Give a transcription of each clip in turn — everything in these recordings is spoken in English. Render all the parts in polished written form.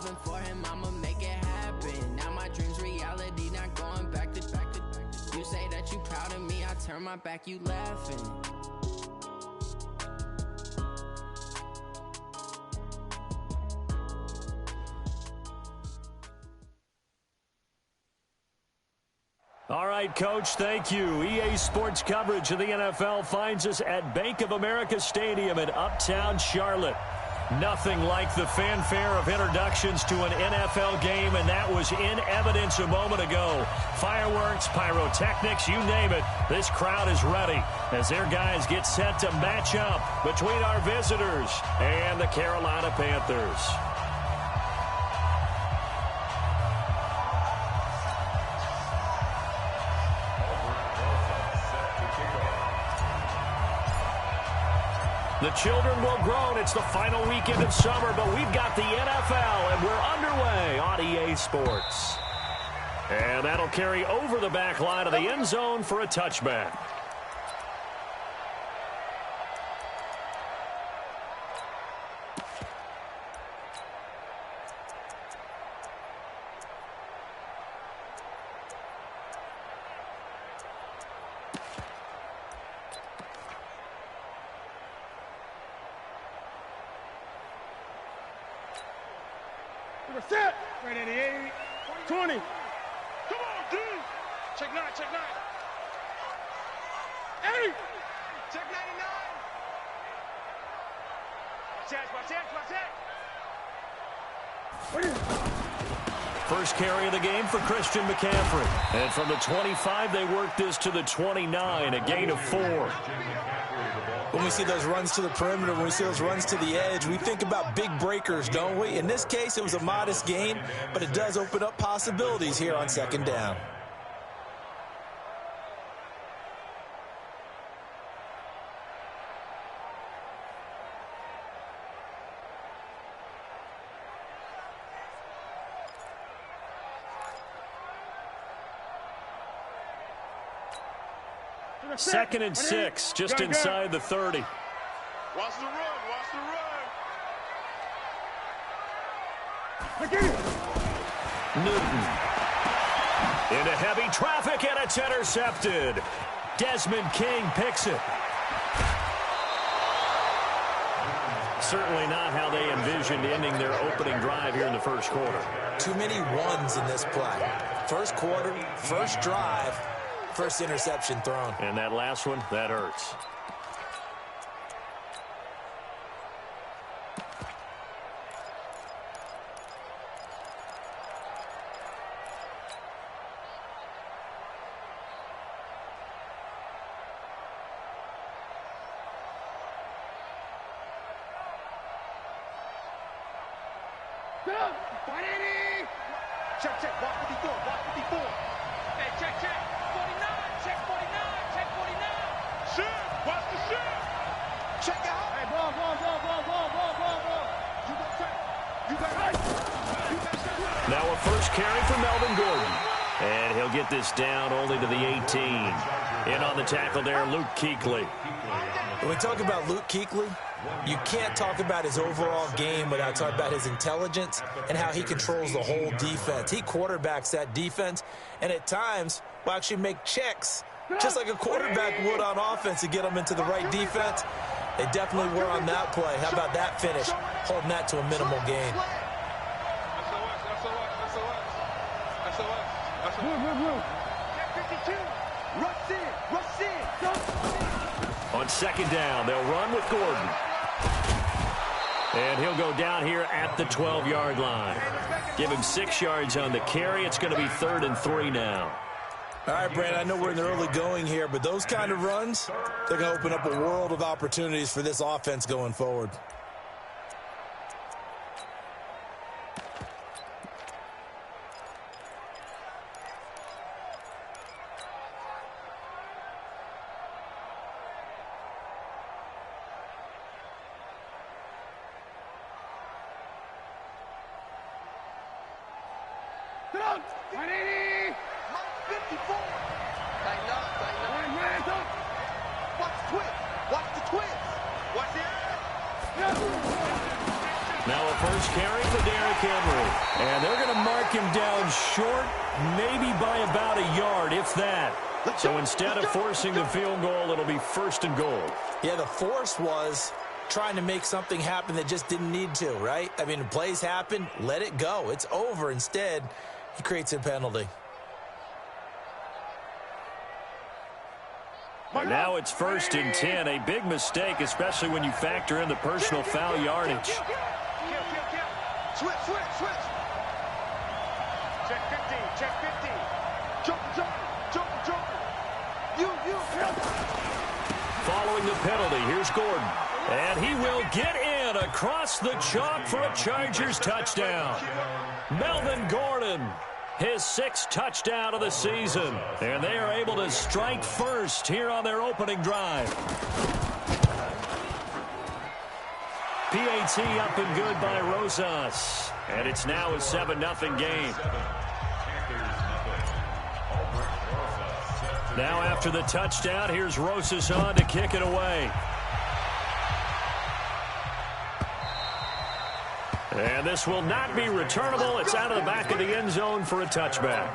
loving for him, I'ma make it happen. Now my dreams reality, not going back to. You say that you proud of me, I turn my back, you laughing. All right, Coach, thank you. EA Sports coverage of the NFL finds us at Bank of America Stadium in Uptown Charlotte. Nothing like the fanfare of introductions to an NFL game, and that was in evidence a moment ago. Fireworks, pyrotechnics, you name it. This crowd is ready as their guys get set to match up between our visitors and the Carolina Panthers. The children will grow, and it's the final weekend of summer, but we've got the NFL, and we're underway on EA Sports. And that'll carry over the back line of the end zone for a touchback. Set. Right at the 8, 20. Come on, D. Check 9, check 9. 8. Check 99. First carry of the game for Christian McCaffrey. And from the 25, they work this to the 29, a gain of 4. When we see those runs to the perimeter, when we see those runs to the edge, we think about big breakers, don't we? In this case, it was a modest gain, but it does open up possibilities here on second down. Second and 6, just inside the 30. Watch the run, watch the run. Newton. Into heavy traffic, and it's intercepted. Desmond King picks it. Certainly not how they envisioned ending their opening drive here in the first quarter. Too many ones in this play. First quarter, first drive, first interception thrown. And that last one, that hurts. Check, check, watch 54, watch 54. Hey, check, check. 49, check 49, check 49. Shoot, watch the shoot. Check out. Hey, ball. You got check. You got right. Now a first carry for Melvin Gordon. And he'll get this down only to the 18. In on the tackle there, Luke Kuechly. When we talk about Luke Kuechly, you can't talk about his overall game without talking about his intelligence and how he controls the whole defense. He quarterbacks that defense, and at times will actually make checks, just like a quarterback would on offense to get them into the right defense. They definitely were on that play. How about that finish, holding that to a minimal gain. On second down, they'll run with Gordon. And he'll go down here at the 12-yard line. Give him 6 yards on the carry. It's going to be 3rd and 3 now. All right, Brandon, I know we're in the early going here, but those kind of runs, they're going to open up a world of opportunities for this offense going forward. carry for Derrick Henry. And they're going to mark him down short, maybe by about a yard, if that. So instead of forcing the field goal, it'll be 1st and goal. Yeah, the force was trying to make something happen that just didn't need to, right? I mean, the plays happen, let it go. It's over. Instead, he creates a penalty. And now it's 1st and 10. A big mistake, especially when you factor in the personal foul yardage. Switch. Check 50. Joker. You. Following the penalty, here's Gordon. And he will get in across the chalk for a Chargers touchdown. Melvin Gordon, his 6th touchdown of the season. And they are able to strike first here on their opening drive. PAT up and good by Rosas. And it's now a 7-0 game. Now after the touchdown, here's Rosas on to kick it away. And this will not be returnable. It's out of the back of the end zone for a touchback.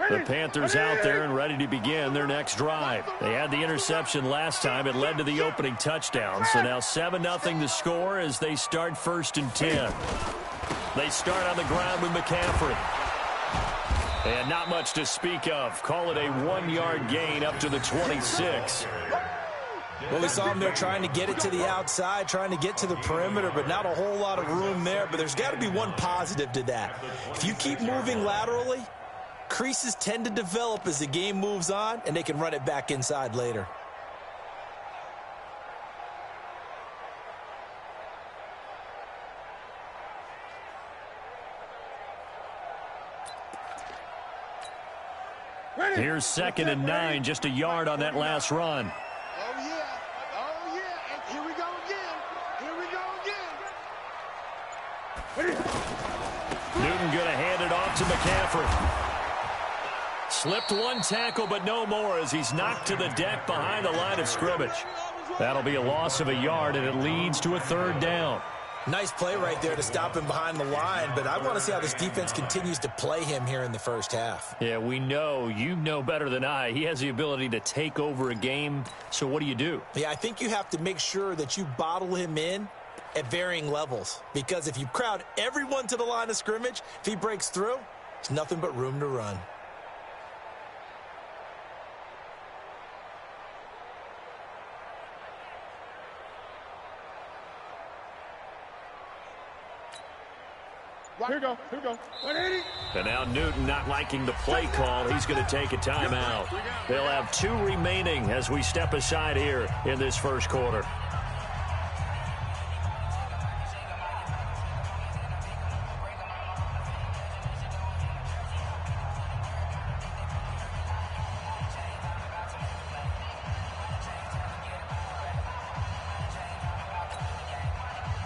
The Panthers out there and ready to begin their next drive. They had the interception last time. It led to the opening touchdown. So now 7-0 the score as they start 1st and 10. They start on the ground with McCaffrey. And not much to speak of. Call it a 1-yard gain up to the 26. Well, we saw him there trying to get it to the outside, trying to get to the perimeter, but not a whole lot of room there. But there's got to be one positive to that. If you keep moving laterally, creases tend to develop as the game moves on, and they can run it back inside later. Here's 2nd and 9, just a yard on that last run. Oh, yeah. And here we go again. Newton going to hand it off to McCaffrey. Slipped one tackle, but no more as he's knocked to the deck behind the line of scrimmage. That'll be a loss of a yard, and it leads to a 3rd down. Nice play right there to stop him behind the line, but I want to see how this defense continues to play him here in the first half. Yeah, we know. You know better than I. He has the ability to take over a game, so what do? Yeah, I think you have to make sure that you bottle him in at varying levels, because if you crowd everyone to the line of scrimmage, if he breaks through, there's nothing but room to run. Here we go. 180. And now Newton not liking the play call. He's going to take a timeout. They'll have 2 remaining as we step aside here in this first quarter.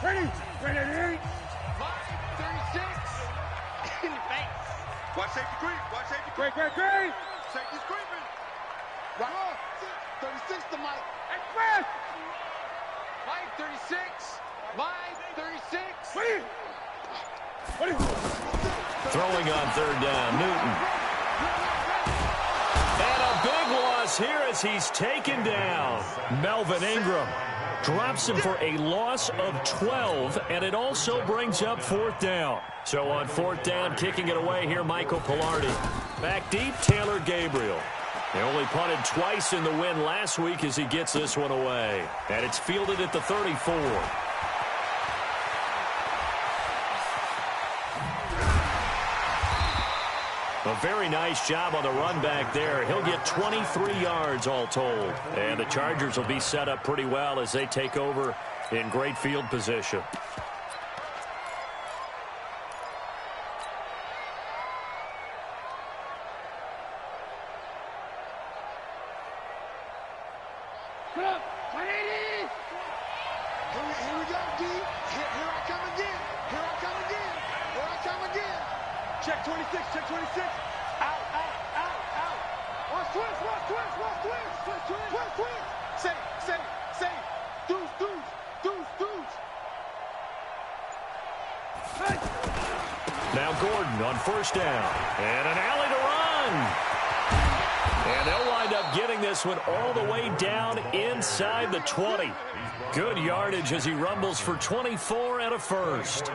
Ready. 36. In the face. Watch safety creep. Great. Safety's creeping. Right on. 36 to Mike. Express. Mike 36. What is Throwing on 3rd down, Newton. And a big loss here as he's taken down. Melvin Ingram drops him for a loss of 12, and it also brings up 4th down. So on 4th down, kicking it away here, Michael Pilardi. Back deep, Taylor Gabriel. They only punted twice in the win last week as he gets this one away. And it's fielded at the 34. A very nice job on the run back there. He'll get 23 yards all told. And the Chargers will be set up pretty well as they take over in great field position. Here we go, D. Here I come again. Here I come again. Here I come again. Check 26, check 26. Out. Watch twist. Say. Deuce. Hey. Now Gordon on first down. And an alley to run. And they'll wind up getting this one all the way down inside the 20. Good yardage as he rumbles for 24 and a first.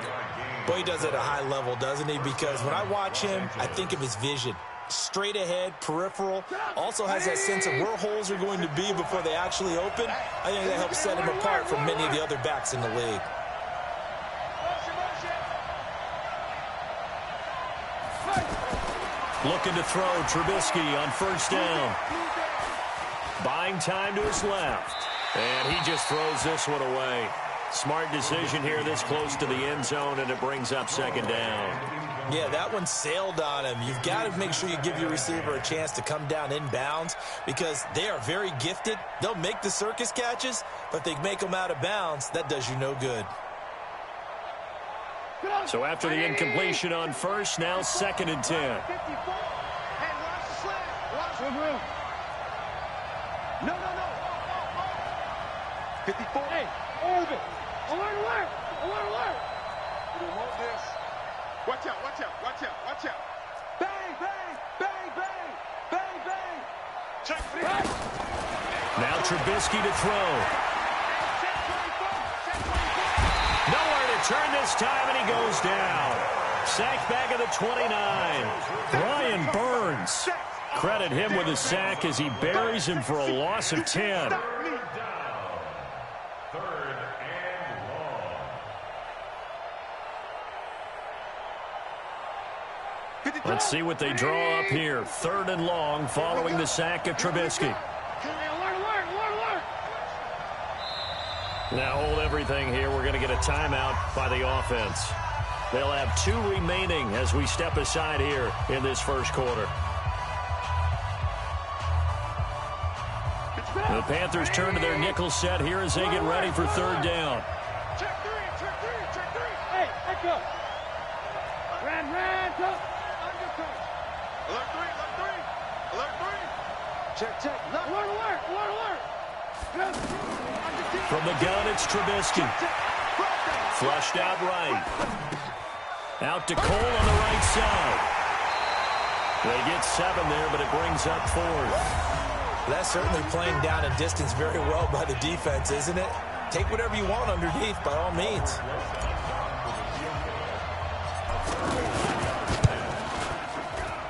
Boy, he does it at a high level, doesn't he? Because when I watch him, I think of his vision. Straight ahead, peripheral. Also has that sense of where holes are going to be before they actually open. I think that helps set him apart from many of the other backs in the league. Looking to throw Trubisky on first down. Buying time to his left. And he just throws this one away. Smart decision here this close to the end zone, and it brings up second down. Yeah, that one sailed on him. You've got to make sure you give your receiver a chance to come down inbounds because they are very gifted. They'll make the circus catches, but if they make them out of bounds, that does you no good. So after the incompletion on first, now 2nd and 10. Hey, watch the slant. Watch the room. No. 54. Hey, orbit. Alert. You don't want this. Watch out. Bang. Check. Now Trubisky to throw. Nowhere to turn this time, and he goes down. Sacked back at the 29. Brian Burns. Credit him with a sack as he buries him for a loss of 10. Let's see what they draw up here. 3rd and long following the sack of Trubisky. Now hold everything here. We're going to get a timeout by the offense. They'll have 2 remaining as we step aside here in this first quarter. The Panthers turn to their nickel set here as they get ready for 3rd down. Check three. Hey, let's go. Ran, go. Alert three. Check. Alert. From the gun, it's Trubisky. Flushed out right. Out to Cole on the right side. They get 7 there, but it brings up 4th. That's certainly playing down and distance very well by the defense, isn't it? Take whatever you want underneath, by all means.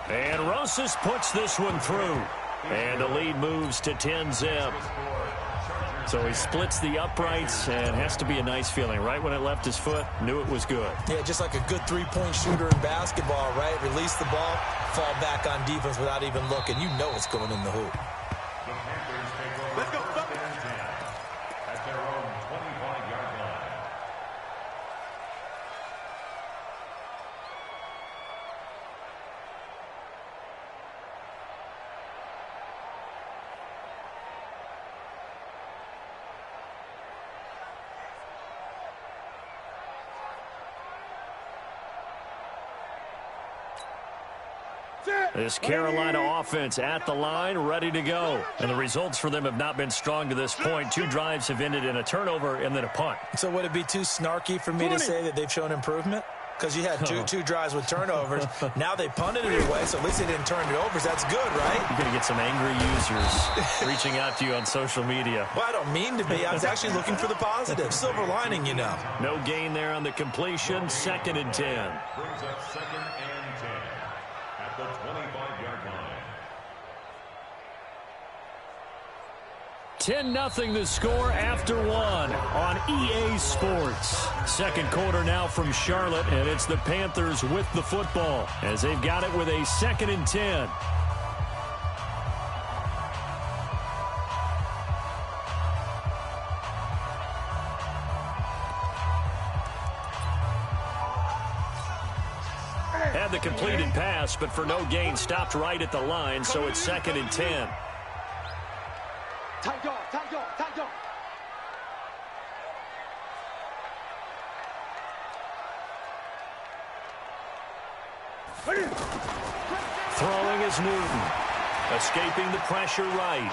And Rosas puts this one through. And the lead moves to 10-zip. So he splits the uprights, and has to be a nice feeling. Right when it left his foot, knew it was good. Yeah, just like a good three-point shooter in basketball, right? Release the ball, fall back on defense without even looking. You know it's going in the hoop. Let's go. At their own 25-yard line. This Carolina offense at the line, ready to go. And the results for them have not been strong to this point. 2 drives have ended in a turnover and then a punt. So would it be too snarky for me to say that they've shown improvement? Because you had two drives with turnovers. Now they punted it away, so at least they didn't turn it over. So that's good, right? You're going to get some angry users reaching out to you on social media. Well, I don't mean to be. I was actually looking for the positive. Silver lining, you know. No gain there on the completion. 2nd and 10. Brings up 2nd and 10 at the 25-yard line. 10-0 the score after 1 on EA Sports. Second quarter now from Charlotte, and it's the Panthers with the football as they've got it with a 2nd and 10. Had the completed pass, but for no gain, stopped right at the line, so it's 2nd and 10. Tight dog, tight dog, tight dog. Throwing is Newton. Escaping the pressure right.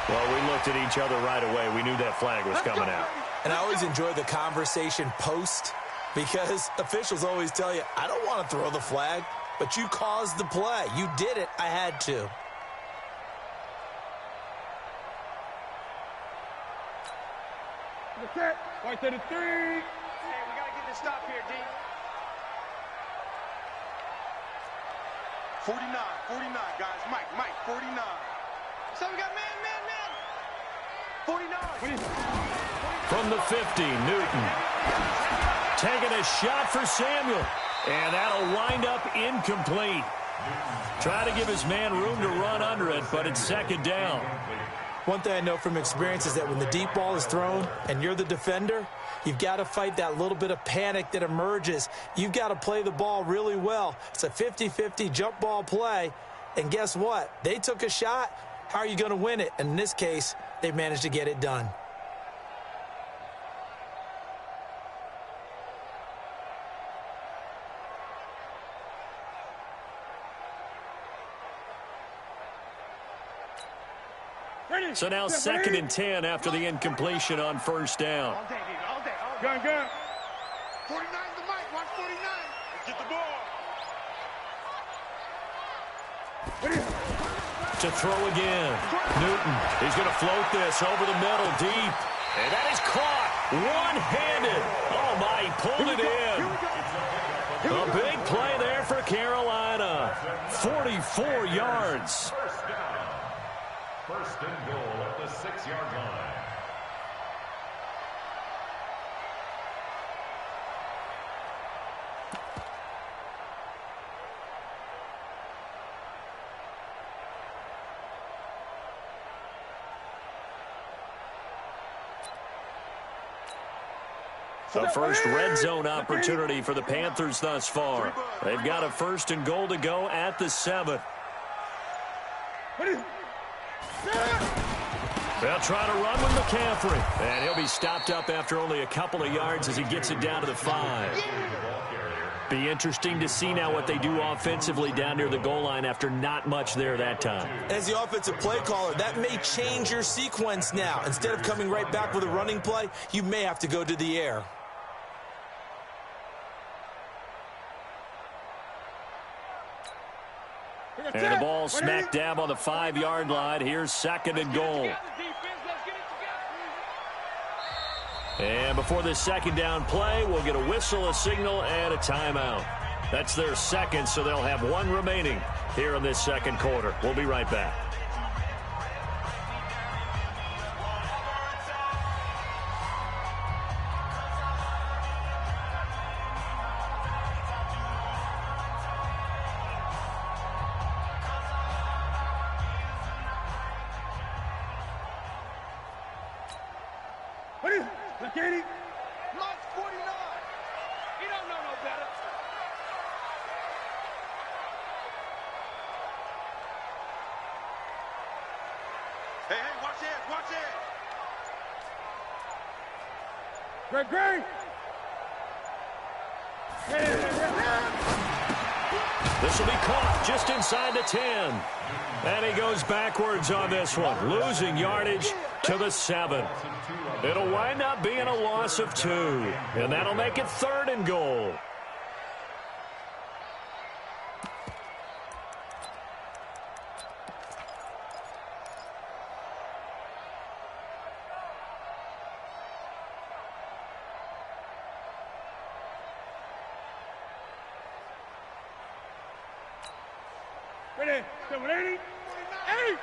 Well, we looked at each other right away. We knew that flag was coming out. And I always enjoy the conversation post because officials always tell you, I don't want to throw the flag, but you caused the play. You did it. I had to. Set. Right to the 3. Hey, we got to get this stop here, D. 49, guys. Mike, 49. So we got man. 49. From the 50, Newton. Taking a shot for Samuel. And that'll wind up incomplete. Try to give his man room to run under it, but it's second down. One thing I know from experience is that when the deep ball is thrown and you're the defender, you've got to fight that little bit of panic that emerges. You've got to play the ball really well. It's a 50-50 jump ball play. And guess what? They took a shot. How are you going to win it? And in this case, they managed to get it done. So now 2nd and 10 after the incompletion on first down. All day. Gun. 49 the mic. Watch 49. Get the ball. To throw again. Newton. He's going to float this over the middle deep. And that is caught. One-handed. Oh, my. He pulled it in. A big play there for Carolina. 44 yards. First and goal at the 6-yard line. The first red zone opportunity for the Panthers thus far. They've got a 1st and goal to go at the 7. They'll try to run with McCaffrey. And he'll be stopped up after only a couple of yards as he gets it down to the 5. Be interesting to see now what they do offensively down near the goal line after not much there that time. As the offensive play caller, that may change your sequence now. Instead of coming right back with a running play, you may have to go to the air. And the ball smack dab on the 5-yard line. Here's 2nd and goal. And before this second down play, we'll get a whistle, a signal, and a timeout. That's their second, so they'll have one remaining here in this second quarter. We'll be right back. Mike's 49. He don't know no better. Hey, watch it. Great. This will be caught just inside the 10. And he goes backwards on this one, losing yardage to the 7. It'll wind up being a loss of 2. And that'll make it 3rd and goal. Ready? 780. 8.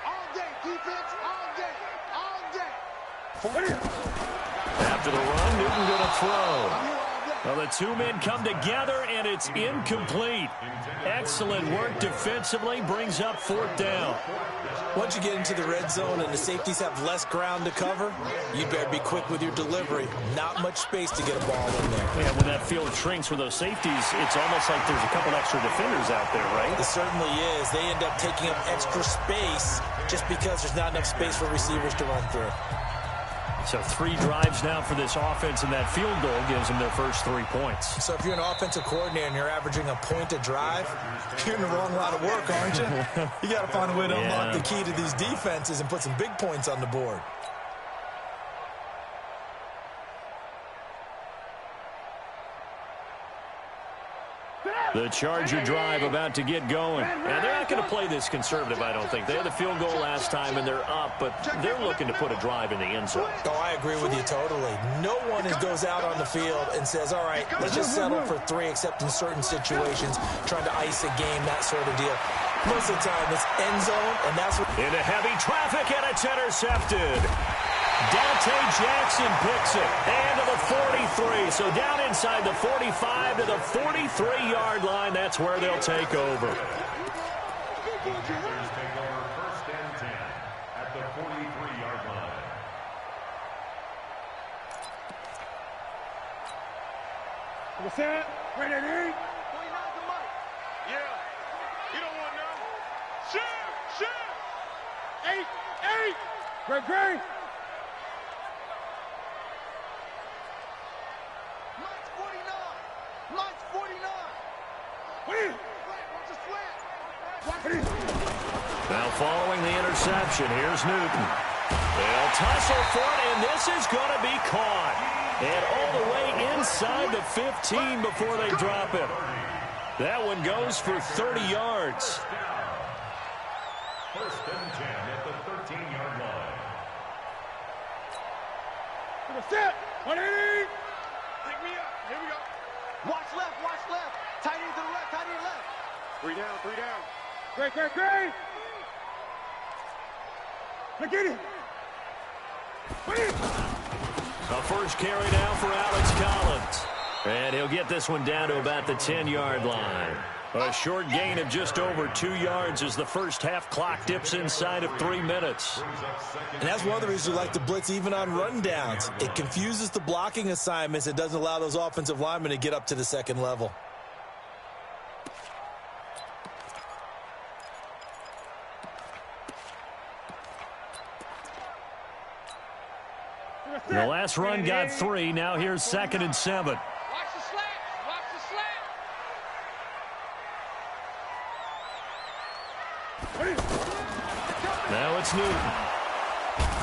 All day, defense. All day. After the run, Newton going to throw. Well, the two men come together, and it's incomplete. Excellent work defensively, brings up 4th down. Once you get into the red zone and the safeties have less ground to cover, you better be quick with your delivery. Not much space to get a ball in there. Yeah, when that field shrinks with those safeties, it's almost like there's a couple extra defenders out there, right? It certainly is. They end up taking up extra space just because there's not enough space for receivers to run through. So 3 drives now for this offense, and that field goal gives them their first 3 points. So if you're an offensive coordinator and you're averaging a point a drive, you're in the wrong line of work, aren't you? You got to find a way to unlock the key to these defenses and put some big points on the board. The Charger drive about to get going. And they're not going to play this conservative, I don't think. They had the field goal last time, and they're up, but they're looking to put a drive in the end zone. Oh, I agree with you totally. No one goes out on the field and says, all right, let's just settle for 3, except in certain situations, trying to ice a game, that sort of deal. Most of the time, it's end zone, and that's what... Into heavy traffic, and it's intercepted. Dante Jackson picks it, and to the 43. So down inside the 45 to the 43-yard line. That's where they'll take over. Panthers take over 1st and 10 at the 43-yard line. What's that? Ready, ready? 29 to Mike. Yeah. You don't want none. Shoot! Shoot! 8! Great, great! Mike's 49! Mike's 49! Wait! Watch the slant! Watch it! Now following the interception, here's Newton. They'll tussle for it, and this is going to be caught. And all the way inside the 15 before they drop it. That one goes for 30 yards. 1st and 10 at the 13-yard line. Set! 180! Pick me up. Here we go. Watch left, watch left. Tight end to the left, tight end left. 3 down, 3 down. Great, great, great. Look at it. A first carry now for Alex Collins. And he'll get this one down to about the 10-yard line. A short gain of just over 2 yards as the first half clock dips inside of 3 minutes. And that's one of the reasons we like to blitz even on rundowns. It confuses the blocking assignments. It doesn't allow those offensive linemen to get up to the second level. The last run got 3. Now here's 2nd and 7. Watch the slant. Watch the slant. Now it's Newton.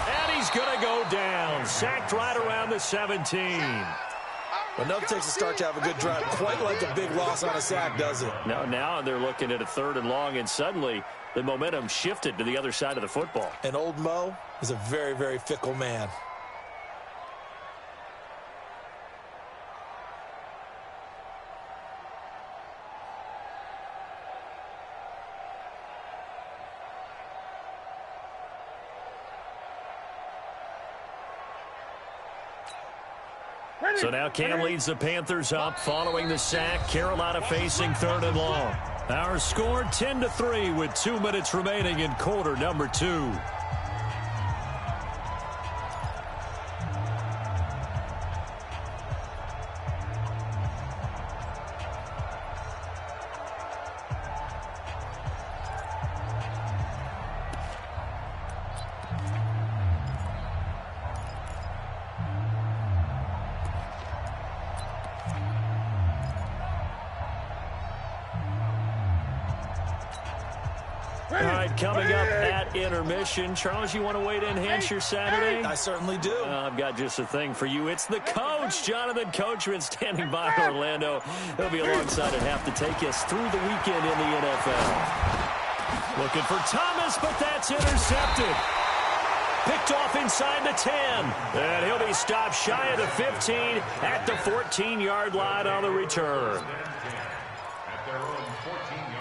And he's going to go down. Sacked right around the 17. But nothing takes a start to have a good drive. Quite like a big loss on a sack, does it? Now they're looking at a 3rd and long, and suddenly the momentum shifted to the other side of the football. And old Mo is a very, very fickle man. So now Cam leads the Panthers up following the sack. Carolina facing 3rd and long. Our score 10-3 with 2 minutes remaining in quarter number 2. All right, coming up at intermission. Charles, you want to wait in Hampshire Saturday? I certainly do. I've got just a thing for you. It's the coach, Jonathan Coachman, standing by in Orlando. He'll be alongside at half to take us through the weekend in the NFL. Looking for Thomas, but that's intercepted. Picked off inside the 10. And he'll be stopped shy of the 15 at the 14-yard line on the return. At their own 14-yard line.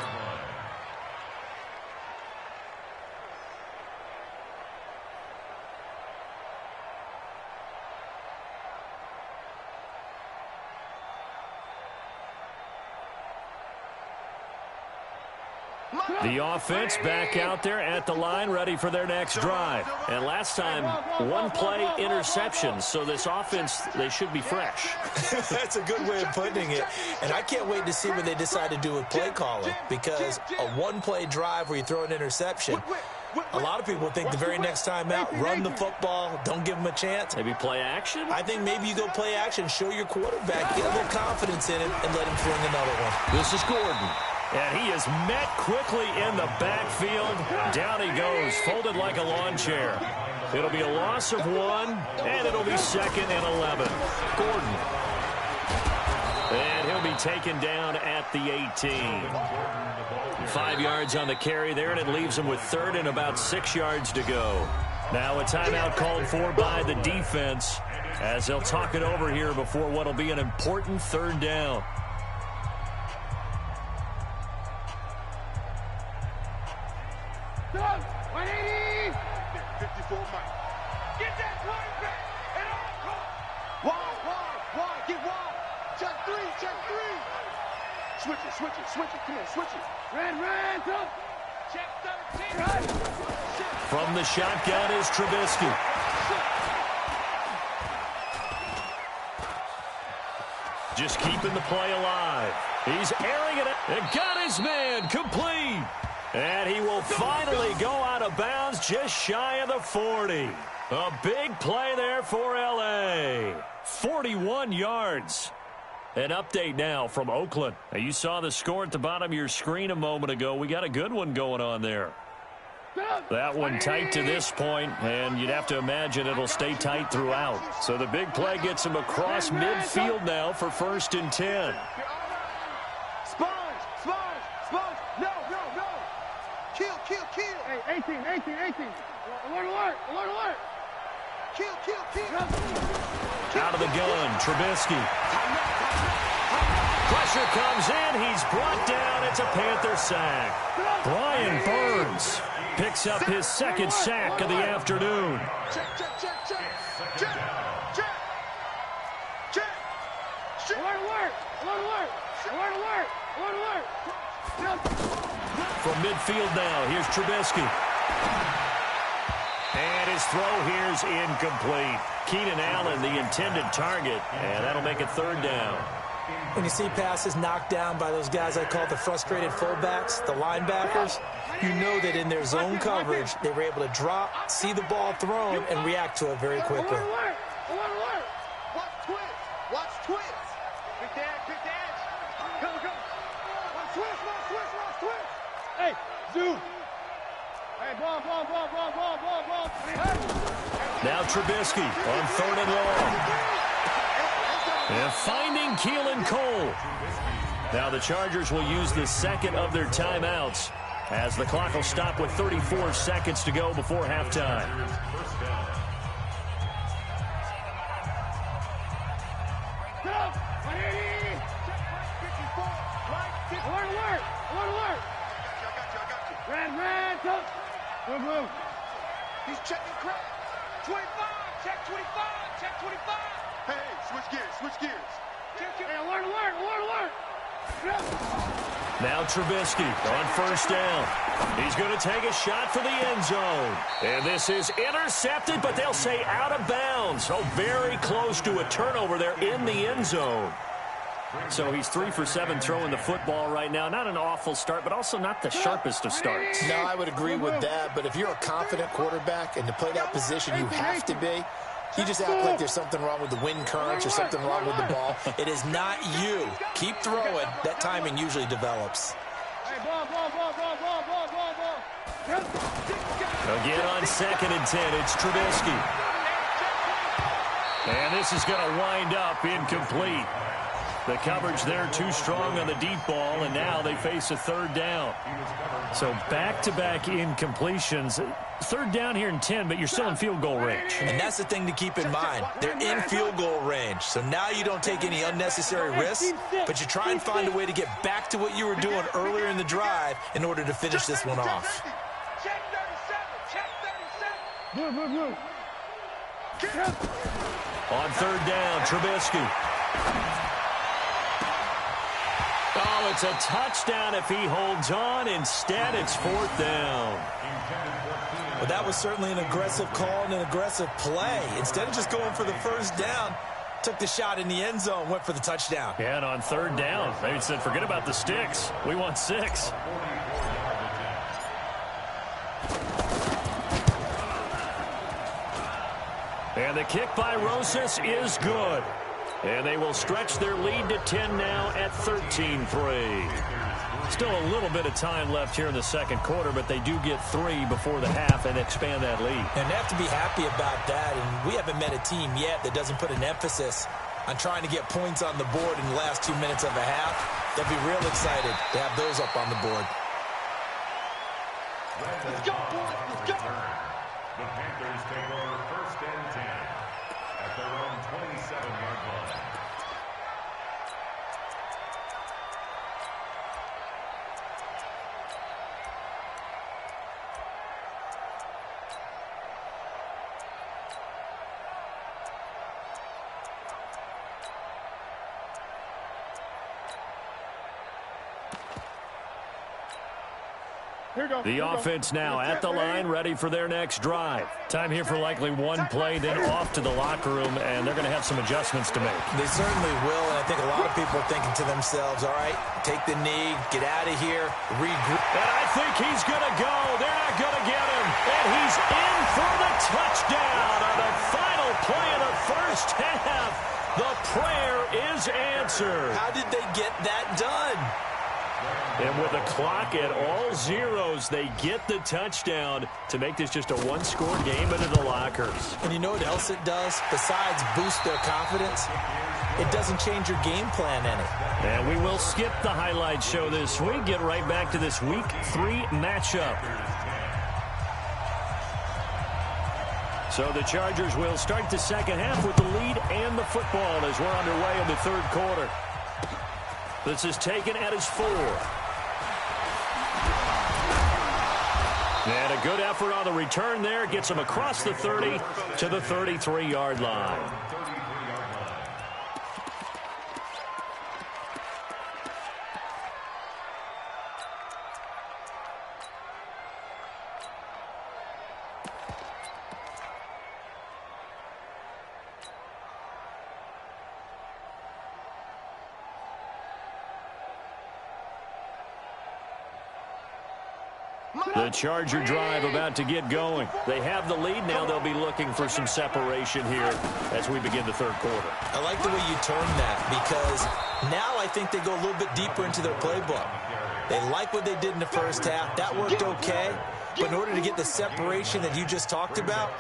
The offense back out there at the line, ready for their next drive. And last time, one-play interceptions. So this offense, they should be fresh. That's a good way of putting it. And I can't wait to see what they decide to do with play calling, because a one-play drive where you throw an interception, a lot of people think the very next time out, run the football, don't give them a chance. Maybe play action? I think maybe you go play action, show your quarterback, get a little confidence in him, and let him fling another one. This is Gordon. And he is met quickly in the backfield. Down he goes, folded like a lawn chair. It'll be a loss of 1, and it'll be 2nd and 11. Gordon. And he'll be taken down at the 18. 5 yards on the carry there, and it leaves him with 3rd and about 6 yards to go. Now a timeout called for by the defense as they'll talk it over here before what will be an important 3rd down. Switch it, come on, switch it. Red, up. Check 13. From the shotgun is Trubisky. Just keeping the play alive. He's airing it. And got his man complete. And he will finally go out of bounds just shy of the 40. A big play there for L.A. 41 yards. An update now from Oakland. Now, you saw the score at the bottom of your screen a moment ago. We got a good one going on there. That one tight to this point, and you'd have to imagine it'll stay tight throughout. So the big play gets him across midfield now for 1st and 10. Sponge. No. Kill. Hey, 18. Alert. Kill. Out of the gun, Trubisky. Pressure comes in. He's brought down. It's a Panther sack. Brian Burns picks up his 2nd sack of the afternoon. Check. Alert. From midfield now, here's Trubisky. And his throw here's incomplete. Keenan Allen, the intended target, and that'll make it 3rd down. When you see passes knocked down by those guys I call the frustrated fullbacks, the linebackers, you know that in their zone coverage, they were able to drop, see the ball thrown, and react to it very quickly. Alert. Watch twist. Good dash. Go. Watch twist. Hey, zoom. Hey, ball. Now Trubisky on 3rd and long. And finding Keelan Cole. Now the Chargers will use the 2nd of their timeouts as the clock will stop with 34 seconds to go before halftime. Alert. Red, Move. He's checking crap. 25. Check 25. Hey, switch gears. Hey, alert. Now Trubisky on 1st down. He's going to take a shot for the end zone. And this is intercepted, but they'll say out of bounds. So very close to a turnover there in the end zone. So he's 3 for 7 throwing the football right now. Not an awful start, but also not the sharpest of starts. No, I would agree with that. But if you're a confident quarterback and to play that position, you have to be. You just act like there's something wrong with the wind currents or something wrong with the ball. It is not you. Keep throwing. That timing usually develops. Again on 2nd and 10, it's Trubisky. And this is going to wind up incomplete. The coverage there too strong on the deep ball, and now they face a 3rd down. So back-to-back incompletions. 3rd down here in 10, but you're still in field goal range. And that's the thing to keep in mind. They're in field goal range. So now you don't take any unnecessary risks, but you try and find a way to get back to what you were doing earlier in the drive in order to finish this one off. Check 37. Move. On 3rd down, Trubisky. Oh, Oh, it's a touchdown if he holds on. Instead, it's 4th down. Well, that was certainly an aggressive call and an aggressive play. Instead of just going for the first down, took the shot in the end zone, went for the touchdown. Yeah, and on 3rd down, they said, forget about the sticks. We want 6. And the kick by Rosas is good. And they will stretch their lead to 10 now at 13-3. Still a little bit of time left here in the second quarter, but they do get 3 before the half and expand that lead. And they have to be happy about that. And we haven't met a team yet that doesn't put an emphasis on trying to get points on the board in the last 2 minutes of a half. They'll be real excited to have those up on the board. Let's go, boys. Let's go. The Panthers take over 1st and 10 at their own 27-yard line. The offense now at the line, ready for their next drive. Time here for likely one play, then off to the locker room, and they're going to have some adjustments to make. They certainly will, and I think a lot of people are thinking to themselves, all right, take the knee, get out of here, regroup. And I think he's going to go. They're not going to get him. And he's in for the touchdown on the final play of the first half. The prayer is answered. How did they get that done? And with the clock at all zeros, they get the touchdown to make this just a one-score game into the lockers. And you know what else it does? Besides boost their confidence, it doesn't change your game plan any. And we will skip the highlight show this week. Get right back to this Week 3 matchup. So the Chargers will start the second half with the lead and the football as we're underway in the third quarter. This is taken at his 4. And a good effort on the return there. Gets him across the 30 to the 33-yard line. The Charger drive about to get going. They have the lead now. They'll be looking for some separation here as we begin the third quarter. I like the way you turn that because now I think they go a little bit deeper into their playbook. They like what they did in the first half. That worked okay. But in order to get the separation that you just talked about,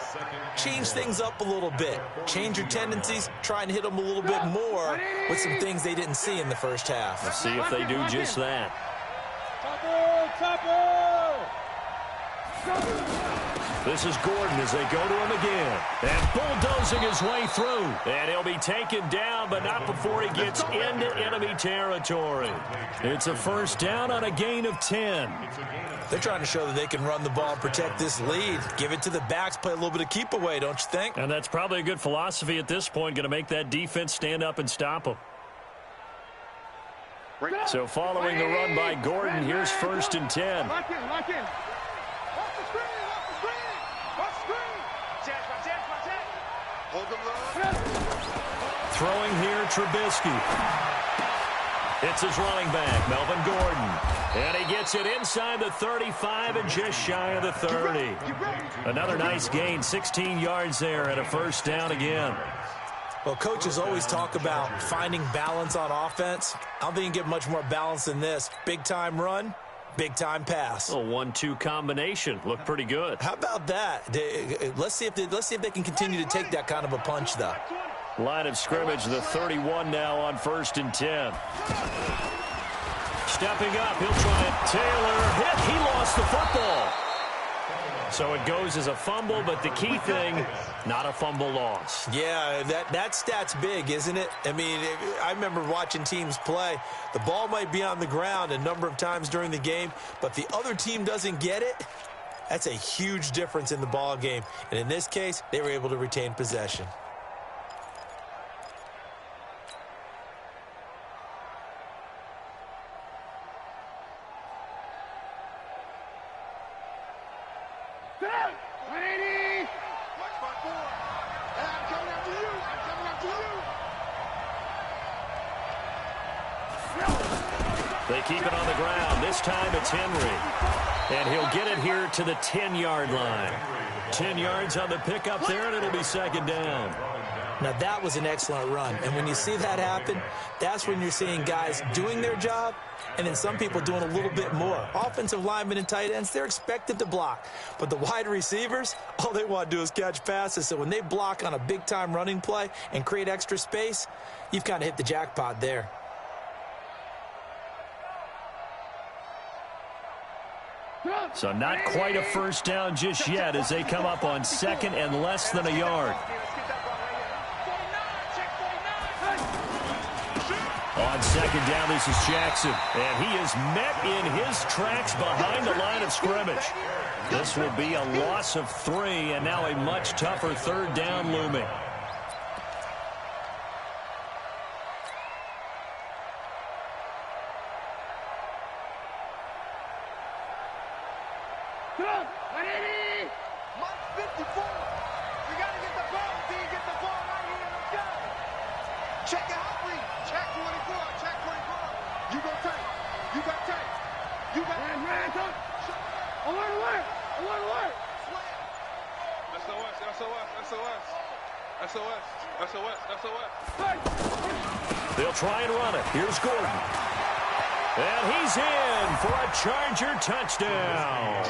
change things up a little bit. Change your tendencies. Try and hit them a little bit more with some things they didn't see in the first half. Let's see if they do just that. This is Gordon as they go to him again. And bulldozing his way through. And he'll be taken down, but not before he gets into enemy territory. It's a first down on a gain of 10. They're trying to show that they can run the ball and protect this lead. Give it to the backs, play a little bit of keep away, don't you think? And that's probably a good philosophy at this point. Going to make that defense stand up and stop them. So following the run by Gordon, here's 1st and 10. Lock in, lock in. Off the screen, off the screen. Off the screen. Chance. Hold them low. Throwing here, Trubisky. It's his running back, Melvin Gordon. And he gets it inside the 35 and just shy of the 30. Another nice gain, 16 yards there and a first down again. Well, coaches always talk about finding balance on offense. I don't think you can get much more balance than this. Big-time run, big-time pass. A 1-2 combination. Looked pretty good. How about that? Let's see if they can continue to take that kind of a punch, though. Line of scrimmage, the 31 now on 1st and 10. Stepping up, he'll try it. Taylor hit. He lost the football. So it goes as a fumble, but the key thing, not a fumble loss. Yeah, that stat's big, isn't it? I mean, I remember watching teams play. The ball might be on the ground a number of times during the game, but the other team doesn't get it. That's a huge difference in the ball game. And in this case, they were able to retain possession. They keep it on the ground. This time it's Henry. And he'll get it here to the 10-yard line. 10 yards on the pickup there, and it'll be second down. Now, that was an excellent run. And when you see that happen, that's when you're seeing guys doing their job and then some people doing a little bit more. Offensive linemen and tight ends, they're expected to block. But the wide receivers, all they want to do is catch passes. So when they block on a big-time running play and create extra space, you've kind of hit the jackpot there. So not quite a first down just yet as they come up on second and less than a yard. On second down, this is Jackson. And he is met in his tracks behind the line of scrimmage. This will be a loss of 3, and now a much tougher third down looming. They'll try and run it. Here's Gordon. And he's in for a Charger touchdown.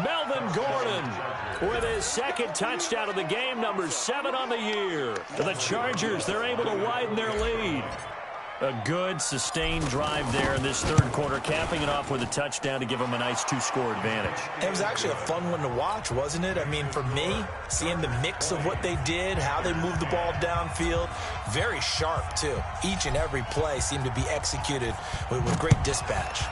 Melvin Gordon with his second touchdown of the game, number 7 on the year. The Chargers, they're able to widen their lead. A good, sustained drive there in this third quarter, capping it off with a touchdown to give them a nice 2-score advantage. It was actually a fun one to watch, wasn't it? I mean, for me, seeing the mix of what they did, how they moved the ball downfield, very sharp, too. Each and every play seemed to be executed with great dispatch.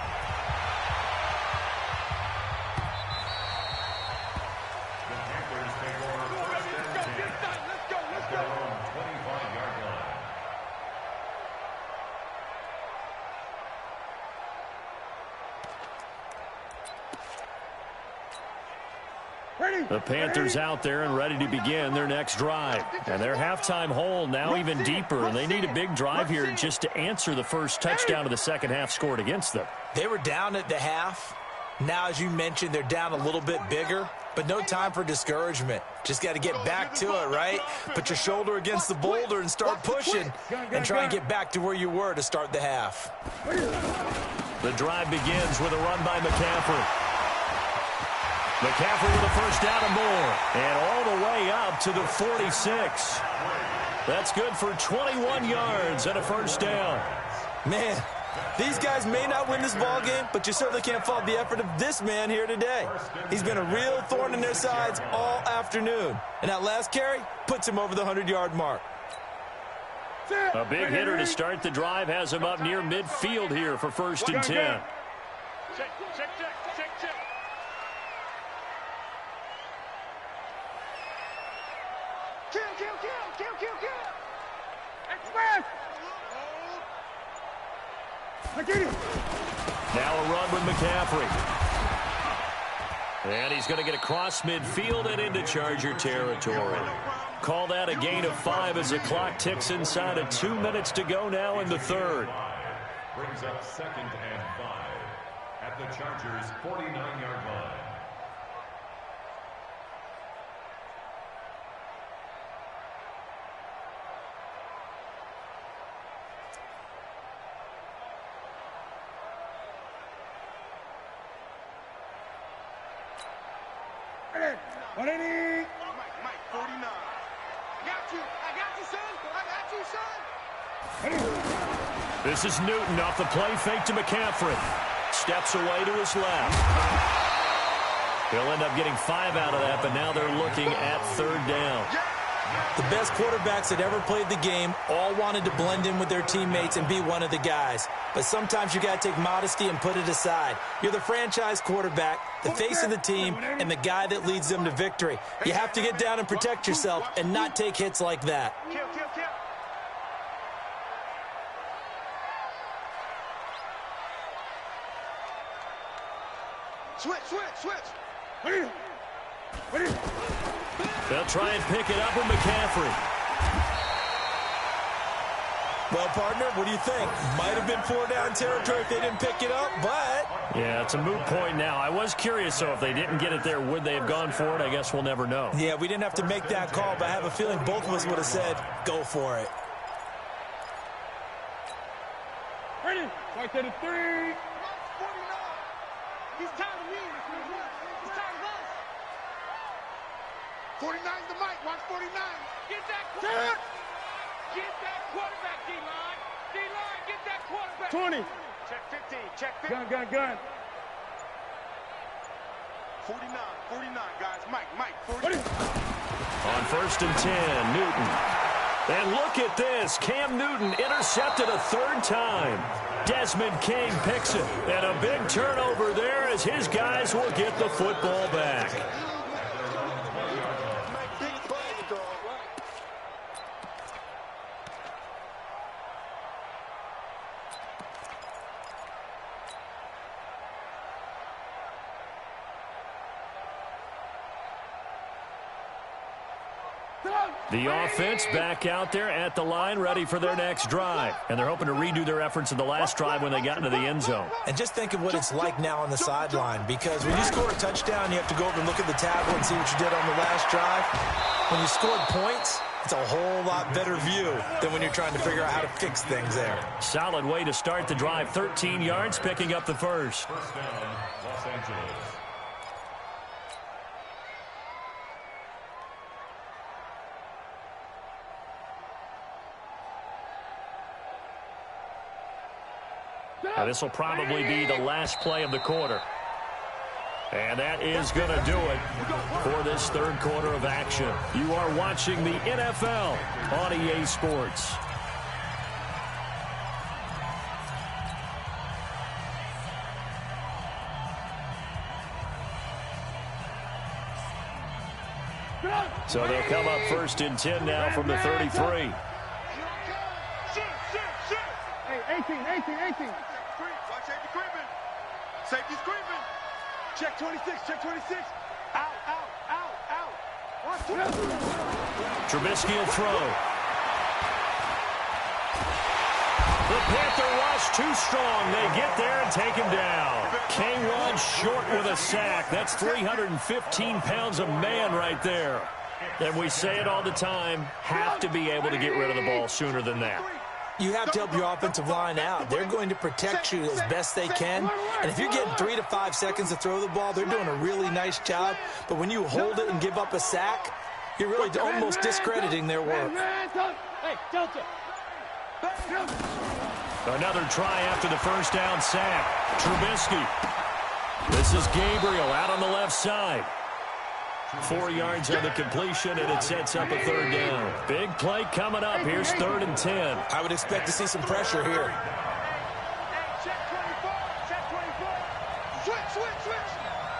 The Panthers out there and ready to begin their next drive. And their halftime hole now even deeper, and they need a big drive here just to answer the first touchdown of the second half scored against them. They were down at the half. Now, as you mentioned, they're down a little bit bigger, but no time for discouragement. Just got to get back to it, right? Put your shoulder against the boulder and start pushing and try and get back to where you were to start the half. The drive begins with a run by McCaffrey. McCaffrey with a first down and more. And all the way up to the 46. That's good for 21 yards and a first down. Man, these guys may not win this ball game, but you certainly can't fault the effort of this man here today. He's been a real thorn in their sides all afternoon. And that last carry puts him over the 100-yard mark. A big hitter to start the drive has him up near midfield here for first and 10. Check. Kill. Express. Now a run with McCaffrey. And he's going to get across midfield and into Charger territory. Call that a gain of 5 as the clock ticks inside of 2 minutes to go now in the third. Brings up second and 5 at the Chargers' 49-yard line. Mike, 49. I got you, son. This is Newton off the play fake to McCaffrey. Steps away to his left. They'll end up getting 5 out of that, but now they're looking at third down. The best quarterbacks that ever played the game all wanted to blend in with their teammates and be one of the guys. But sometimes you got to take modesty and put it aside. You're the franchise quarterback, the face of the team, and the guy that leads them to victory. You have to get down and protect yourself and not take hits like that. Kill. Switch. They'll try and pick it up with McCaffrey. Well, partner, what do you think? Might have been 4-down territory if they didn't pick it up, but... Yeah, it's a moot point now. I was curious, so if they didn't get it there, would they have gone for it? I guess we'll never know. Yeah, we didn't have to make that call, but I have a feeling both of us would have said, go for it. Ready? Right there to 3. 49. He's tired of me. He's tired of us. 49's the mic. Watch 49. Get that quarterback. Get that quarterback, D-line. D-line, get that quarterback. 20. Check 15. Check 15. Gun. 49, guys. Mike, 40. On 1st and 10, Newton. And look at this. Cam Newton intercepted a 3rd time. Desmond King picks it. And a big turnover there as his guys will get the football back. The offense back out there at the line, ready for their next drive. And they're hoping to redo their efforts in the last drive when they got into the end zone. And just think of what it's like now on the sideline, because when you score a touchdown, you have to go over and look at the tablet and see what you did on the last drive. When you scored points, it's a whole lot better view than when you're trying to figure out how to fix things there. Solid way to start the drive. 13 yards, picking up the first. First down, Los Angeles. Now, this will probably be the last play of the quarter. And that is going to do it for this 3rd quarter of action. You are watching the NFL on EA Sports. So they'll come up 1st and 10 now from the 33. Hey, 18. Watch safety creeping. Safety's creeping. Check 26. Out. Watch 20. Trubisky will throw. The Panther rush too strong. They get there and take him down. K1 short with a sack. That's 315 pounds of man right there. And we say it all the time, have to be able to get rid of the ball sooner than that. You have to help your offensive line out. They're going to protect you as best they can. And if you're getting 3 to 5 seconds to throw the ball, they're doing a really nice job. But when you hold it and give up a sack, you're really almost discrediting their work. Hey, Delta. Another try after the first down sack. Trubisky. This is Gabriel out on the left side. 4 yards on the completion, and it sets up a 3rd down. Big play coming up. Here's 3rd and 10. I would expect to see some pressure here. Check 24. Switch.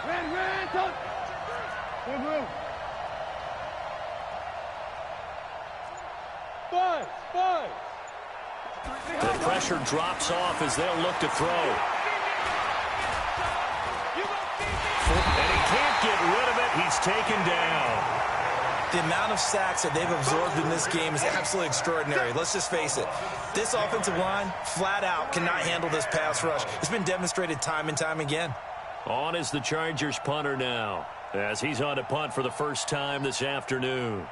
Ran, touch. Move. 5. The pressure drops off as they'll look to throw. And he can't get rid of it. He's taken down. The amount of sacks that they've absorbed in this game is absolutely extraordinary. Let's just face it. This offensive line, flat out, cannot handle this pass rush. It's been demonstrated time and time again. On is the Chargers punter now, as he's on to punt for the first time this afternoon.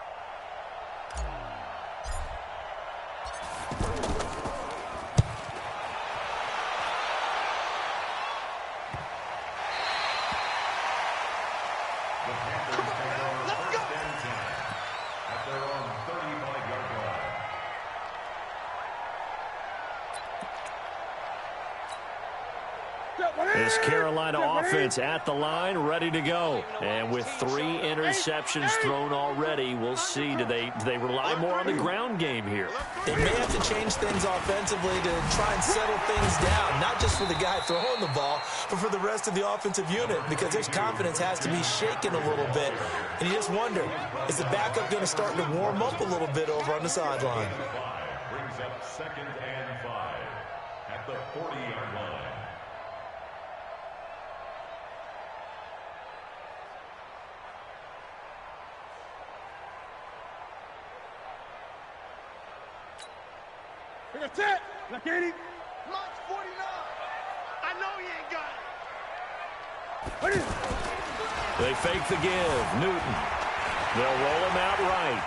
This Carolina offense at the line, ready to go. And with 3 interceptions thrown already, we'll see. Do they rely more on the ground game here? They may have to change things offensively to try and settle things down, not just for the guy throwing the ball, but for the rest of the offensive unit, because their confidence has to be shaken a little bit. And you just wonder, is the backup going to start to warm up a little bit over on the sideline? Brings up 2nd and 5 at the 40-yard line. That's it. Look at him. March 49. I know he ain't got it. They fake the give. Newton. They'll roll him out right.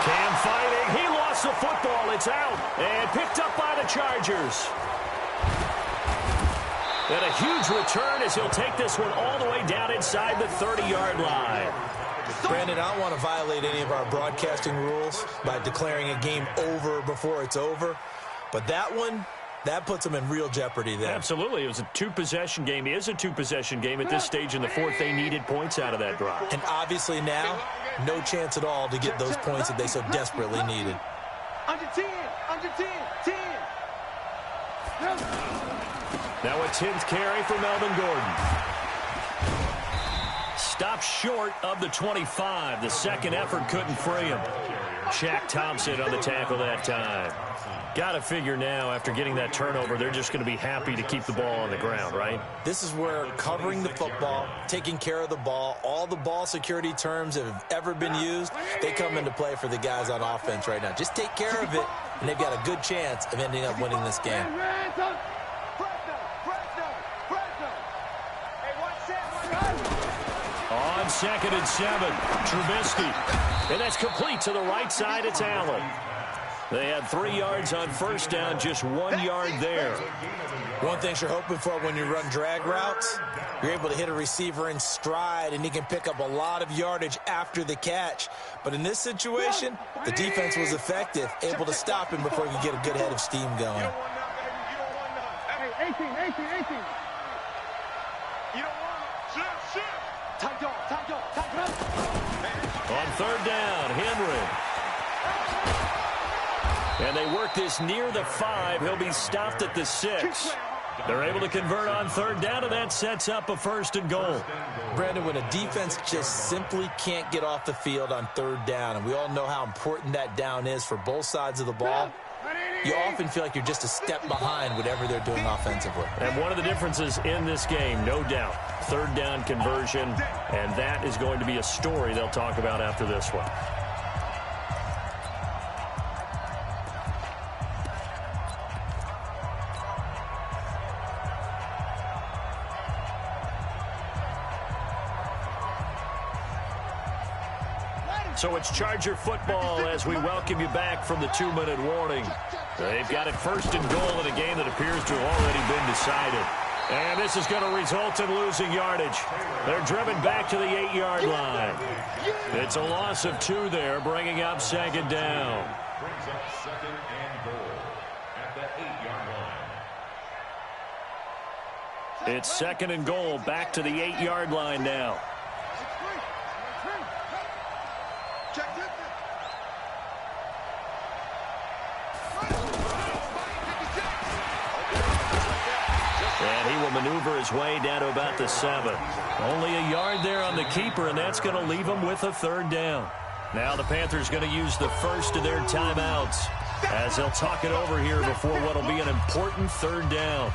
Cam fighting. He lost the football. It's out. And picked up by the Chargers. And a huge return as he'll take this one all the way down inside the 30-yard line. Brandon, I don't want to violate any of our broadcasting rules by declaring a game over before it's over. But that one, that puts them in real jeopardy there. Absolutely. It was a two-possession game. It is a two-possession game at this stage in the fourth. They needed points out of that drive. And obviously now, no chance at all to get those points that they so desperately needed. Under 10. Under 10. 10. Now a 10th carry for Melvin Gordon. Stopped short of the 25. The second effort couldn't free him. Shaq Thompson on the tackle that time. Got to figure now, after getting that turnover, they're just going to be happy to keep the ball on the ground, right? This is where covering the football, taking care of the ball, all the ball security terms that have ever been used, they come into play for the guys on offense right now. Just take care of it, and they've got a good chance of ending up winning this game. On 2nd and 7, Trubisky. And that's complete to the right side. It's Allen. They had 3 yards on first down, just 1 yard there. One thing you're hoping for when you run drag routes, you're able to hit a receiver in stride, and he can pick up a lot of yardage after the catch. But in this situation, the defense was effective, able to stop him before he could get a good head of steam going. Hey, 18. You don't want it. Shift. Tight dog. On 3rd down, Henry. And they work this near the 5. He'll be stopped at the 6. They're able to convert on 3rd down, and that sets up a 1st and goal. Brandon, when a defense just simply can't get off the field on 3rd down, and we all know how important that down is for both sides of the ball, you often feel like you're just a step behind whatever they're doing offensively. And one of the differences in this game, no doubt, 3rd down conversion, and that is going to be a story they'll talk about after this one. So it's Charger football as we welcome you back from the 2-minute warning. They've got it 1st and goal in a game that appears to have already been decided. And this is going to result in losing yardage. They're driven back to the 8-yard line. It's a loss of 2 there, bringing up 2nd down. Brings up 2nd and goal at the 8-yard line. It's 2nd and goal, back to the 8-yard line now. And he will maneuver his way down to about the 7. Only a yard there on the keeper, and that's going to leave him with a 3rd down. Now the Panthers going to use the first of their timeouts as they'll talk it over here before what will be an important 3rd down.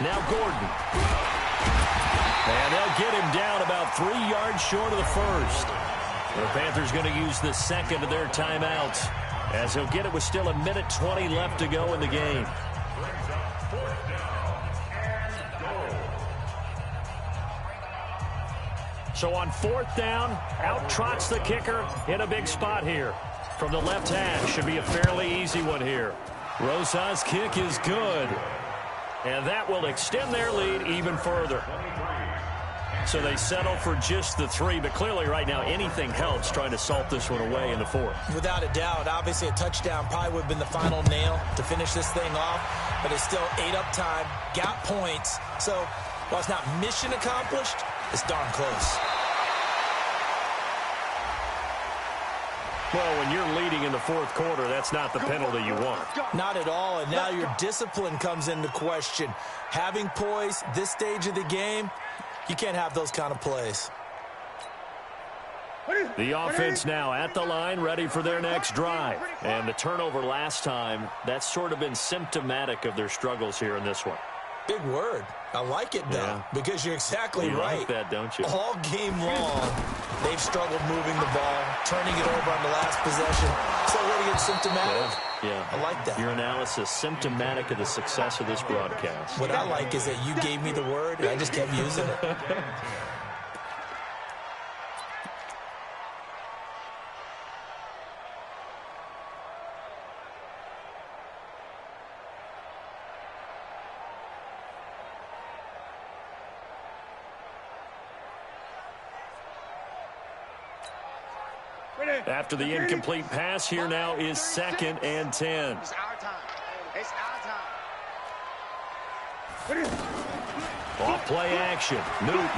Now Gordon. And they'll get him down about 3 yards short of the 1st. The Panthers going to use the 2nd of their timeouts as he'll get it with still 1:20 left to go in the game. So on 4th down, out trots the kicker in a big spot here. From the left hash, should be a fairly easy one here. Rosas' kick is good. And that will extend their lead even further. So they settle for just the 3, but clearly right now anything helps trying to salt this one away in the 4th. Without a doubt, obviously a touchdown probably would have been the final nail to finish this thing off, but it's still 8 up time, got points. So while it's not mission accomplished, it's darn close. Well, when you're leading in the 4th quarter, that's not the penalty you want. Not at all, and now your discipline comes into question. Having poise this stage of the game, you can't have those kind of plays. The offense now at the line, ready for their next drive. And the turnover last time, that's sort of been symptomatic of their struggles here in this one. Big word. I like it, though, because you're exactly right. You like that, don't you? All game long, they've struggled moving the ball, turning it over on the last possession. So really it's symptomatic. Yeah. I like that. Your analysis, symptomatic of the success of this broadcast. What I like is that you gave me the word, and I just kept using it. After the incomplete pass, here now is 2nd and 10. It's our time. It's our time. Off play action. Newton.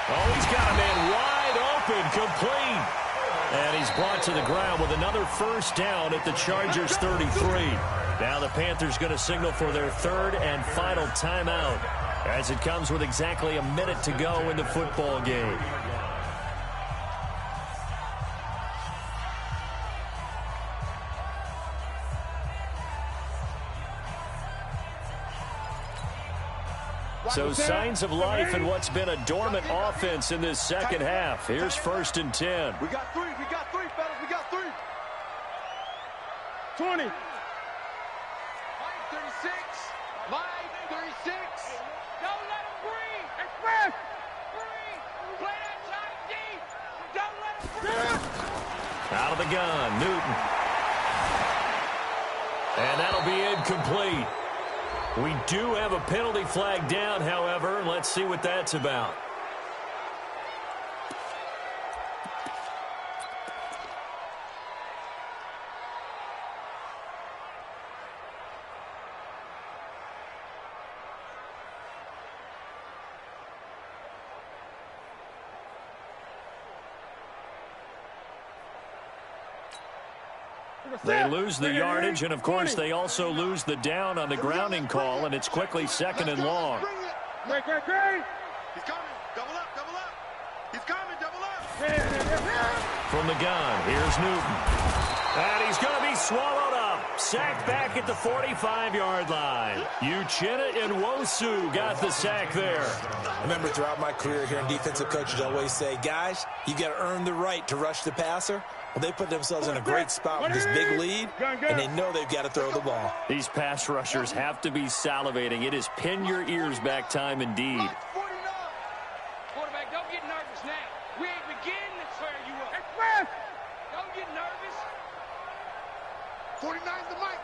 Oh, he's got a man wide open, complete. And he's brought to the ground with another first down at the Chargers 33. Now the Panthers going to signal for their 3rd and final timeout as it comes with exactly a minute to go in the football game. So signs of life in what's been a dormant offense in this second half. Here's 1st and 10. We got 3, fellas. We got 3. 20. 36. 36. Don't let him breathe. Express. Breathe. Play that shot deep. Don't let him breathe. Out of the gun, Newton. And that'll be incomplete. We do have a penalty flag down, however. Let's see what that's about. They lose the yardage, and, of course, they also lose the down on the grounding call, and it's quickly 2nd and long. Great. He's coming. Double up. He's coming. Double up. From the gun, here's Newton. And he's going to be swallowed up. Sacked back at the 45-yard line. Uchenna Nwosu got the sack there. I remember throughout my career here in defensive coaches always say, guys, you got to earn the right to rush the passer. Well, they put themselves in a great spot with this big lead, and they know they've got to throw the ball. These pass rushers have to be salivating. It is pin your ears back time indeed. Quarterback, don't get nervous now. We ain't beginning to tear you up. Don't get nervous. 49's the mic.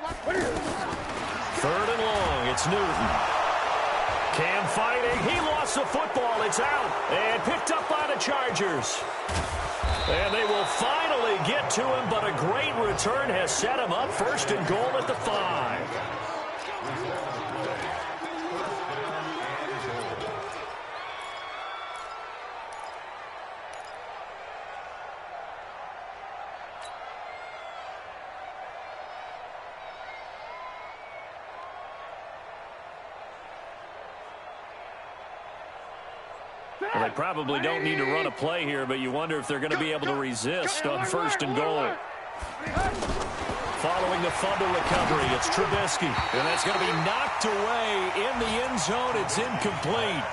3rd and long. It's Newton. Cam fighting. He lost the football. It's out. And picked up by the Chargers. And they will finally get to him, but a great return has set him up. 1st and goal at the 5. Well, they probably don't need to run a play here, but you wonder if they're going to be able to resist on 1st and goal. Following the fumble recovery, it's Trubisky. And that's going to be knocked away in the end zone. It's incomplete.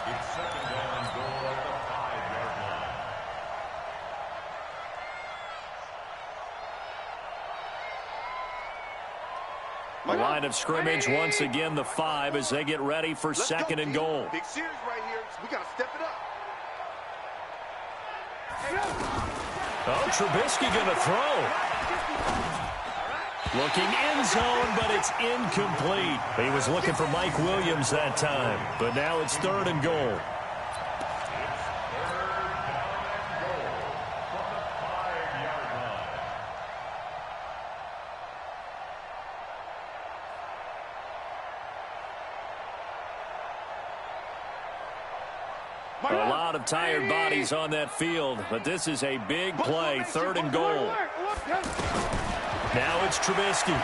It's 2nd down and goal at the 5-yard line. The line of scrimmage, once again, the 5 as they get ready for 2nd and goal. Big series right here. We got to step it up. Oh, Trubisky going to throw. Looking end zone, but it's incomplete. He was looking for Mike Williams that time, but now it's 3rd and goal. A lot of tired bodies on that field, but this is a big play, 3rd and goal. Now it's Trubisky.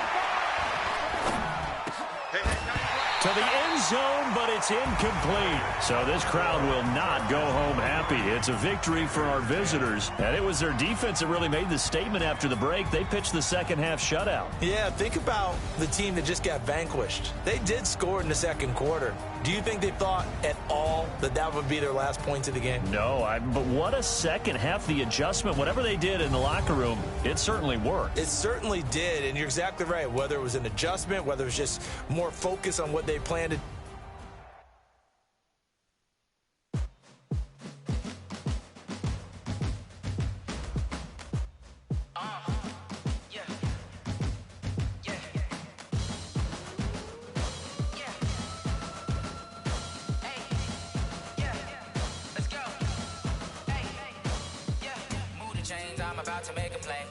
to the end zone, but it's incomplete. So this crowd will not go home happy. It's a victory for our visitors, and it was their defense that really made the statement after the break. They pitched the second half shutout. Yeah, think about the team that just got vanquished. They did score in the second quarter. Do you think they thought at all that that would be their last points of the game? No, but what a second half. The adjustment, whatever they did in the locker room, it certainly worked. It certainly did, and you're exactly right. Whether it was an adjustment, whether it was just more focus on what they planned to. I'm about to make a play.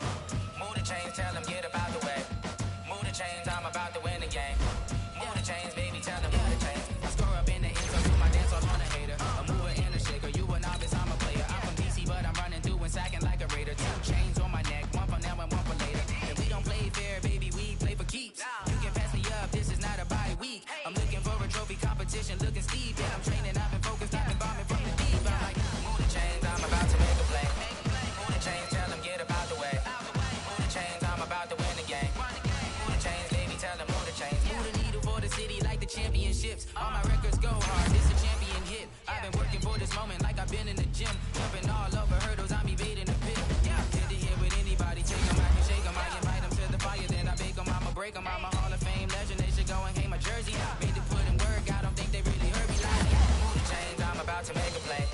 Move the chains, tell them get about the way. Move the chains, I'm about to win the game. Move the chains, baby, tell them move the chains. I score up in the end zone, do my dance off on a hater. A mover and a shaker, you a novice, I'm a player. I'm from DC, but I'm running through and sacking like a raider. 2 chains on my neck, one for now and one for later. If we don't play fair, baby, we play for keeps. You can pass me up, this is not a bye week. I'm looking for a trophy competition, looking steep. Yeah, I'm training, I've been focused, I've been bombing from the deep. I'm like, move the chains, I'm about to make a play. Move the chains, tell them get about the way. Move the chains, I'm about to win the game. Move the chains, baby, tell them move the chains. Move the needle for the city like the championships. All my records go hard, this a champion hit. I've been working for this moment like I've been in the gym. Jumping all over hurdles, I'm evading the pit. Hit to hit with anybody, take them, I can shake them. I invite them to the fire, then I bake them, I'ma break them. I'm a Hall of Fame legend, they should go and hang my jersey. Made to put in work, I don't think they really heard me like move the chains, I'm about to make a play.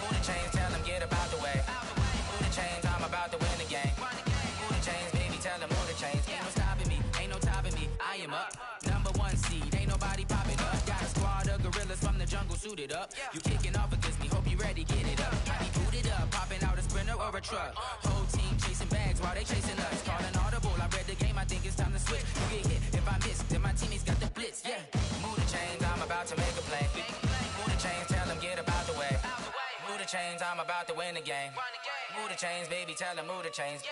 Move the chains, tell them get about the way. Move the chains, I'm about to win the game. Move the chains, baby, tell them move the chains. Ain't no stopping me, ain't no topping me. I am up, number 1 seed, ain't nobody popping up. Got a squad of gorillas from the jungle suited up. You kicking off against me, hope you ready, get it up. I be booted up, popping out a sprinter or a truck. Whole team chasing bags while they chasing us. Calling audible, I read the game, I think it's time to switch. You get hit, if I miss, then my teammates got the blitz, yeah. Move the chains, I'm about to make a play. Move the chains, tell them get about the way. Move the chains, I'm about to win the game. Move the chains, baby, tell them move the chains.